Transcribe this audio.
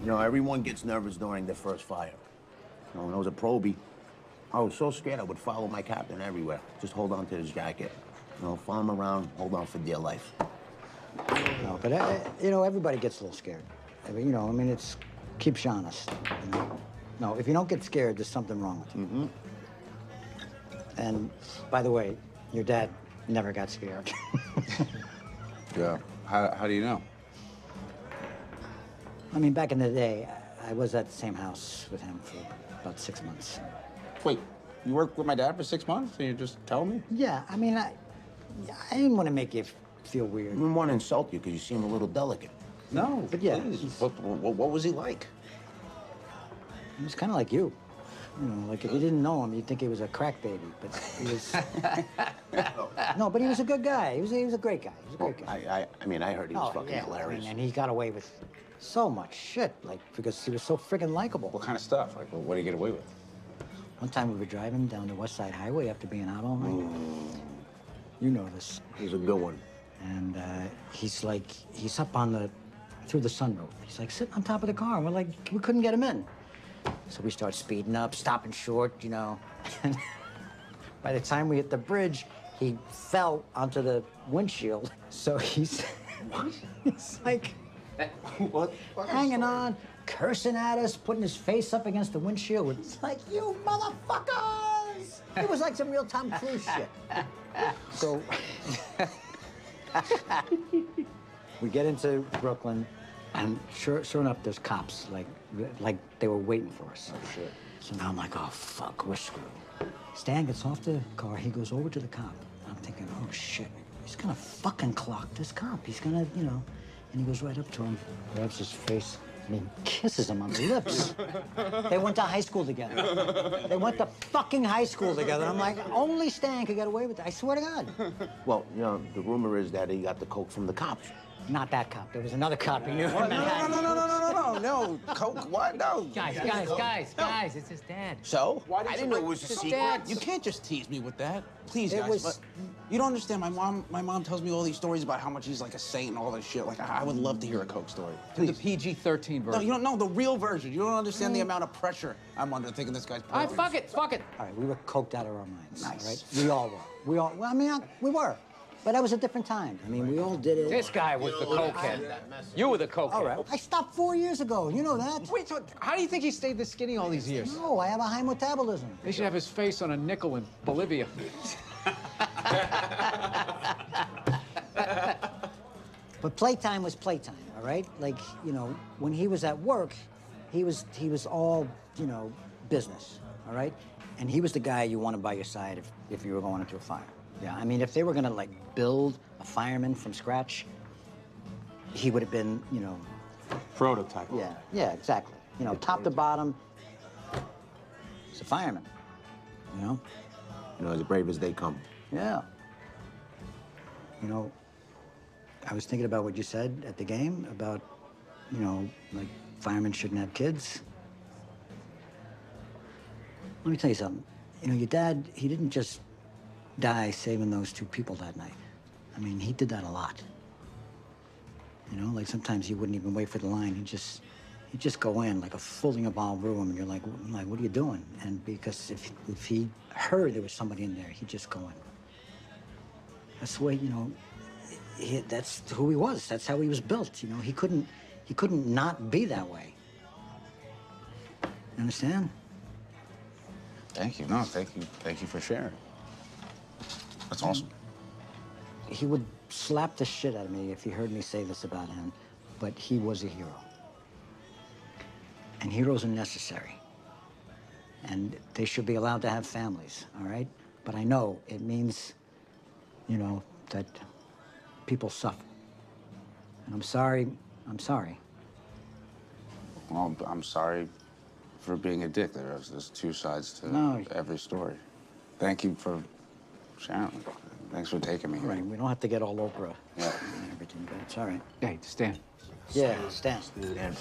You know, everyone gets nervous during their first fire. You know, when I was a probie, I was so scared I would follow my captain everywhere. Just hold on to his jacket. You know, follow him around, hold on for dear life. No, but, you know, everybody gets a little scared. I mean, you know, I mean, it's keeps you honest, you know? No, if you don't get scared, there's something wrong with you. Mm-hmm. And, by the way, your dad never got scared. Yeah. How do you know? I mean, back in the day, I was at the same house with him for about 6 months. Wait, you worked with my dad for 6 months and you just tell me? Yeah, I mean, I didn't want to make you feel weird. I didn't want to insult you because you seem a little delicate. No, but yeah. Please. What was he like? He was kind of like you. You know, like if you didn't know him, you'd think he was a crack baby, but he was... No, but he was a good guy. He was a great guy. He was a great guy. I mean, I heard he was fucking hilarious. And he got away with so much shit, like, because he was so friggin' likable. What kind of stuff? Like, what did he get away with? One time we were driving down the West Side Highway after being out all night. You know this. He's a good one. And he's up on through the sunroof. He's like sitting on top of the car, and we're like, we couldn't get him in. So we start speeding up, stopping short, you know. And by the time we hit the bridge, he fell onto the windshield. So he's like, What? hanging on, cursing at us, putting his face up against the windshield. It's like, you motherfuckers! It was like some real Tom Cruise shit. So we get into Brooklyn, and sure enough, there's cops, like they were waiting for us. Oh, shit. So now I'm like, oh, fuck, we're screwed. Stan gets off the car, he goes over to the cop. I'm thinking, oh, shit, he's gonna fucking clock this cop. He's gonna, you know, and he goes right up to him, grabs his face, and he kisses him on the lips. They went to high school together. They went to fucking high school together. I'm like, only Stan could get away with that. I swear to God. Well, you know, the rumor is that he got the coke from the cops. Not that cop. There was another cop he knew. No, Coke, what? No. Guys, it's his dad. So? I didn't know it was a secret. Dad. You can't just tease me with that. Please, It guys. was- But you don't understand. My mom tells me all these stories about how much he's like a saint and all this shit. Like, I would love to hear a Coke story. The Please. PG-13 version. No, you don't know the real version. You don't understand the amount of pressure I'm under thinking this guy's All right, fuck it. All right, we were coked out of our minds. Nice. All right? We all were. Well, I mean, we were. But that was a different time. I mean, we all did it. This guy was the cokehead. You were the cokehead. All right. I stopped 4 years ago. You know that. Wait, so how do you think he stayed this skinny all these years? No, I have a high metabolism. They should have his face on a nickel in Bolivia. But playtime was playtime, all right? Like, you know, when he was at work, he was all, you know, business, all right? And he was the guy you wanted by your side if you were going into a fire. Yeah, I mean, if they were gonna, like, build a fireman from scratch, he would have been, you know... Prototype. Yeah, exactly. You know, top to bottom, he's a fireman, you know? You know, as brave as they come. Yeah. You know, I was thinking about what you said at the game about, you know, like, firemen shouldn't have kids. Let me tell you something. You know, your dad, he didn't just die saving those 2 people that night. I mean, he did that a lot. You know, like sometimes he wouldn't even wait for the line. He'd just go in like a fully involved room, and you're like, what are you doing? And because if he heard there was somebody in there, he'd just go in. That's the way, you know, that's who he was. That's how he was built. You know, he couldn't not be that way. You understand? Thank you. No, thank you for sharing. That's awesome. He would slap the shit out of me if he heard me say this about him, but he was a hero. And heroes are necessary. And they should be allowed to have families, all right? But I know it means, you know, that people suffer. And I'm sorry. Well, I'm sorry for being a dick. There's 2 sides to every story. Thank you for sharing. Thanks for taking me. Right, we don't have to get all Oprah Yeah. and everything, but it's all right. Hey, Stan. Yeah, Stan. Stan.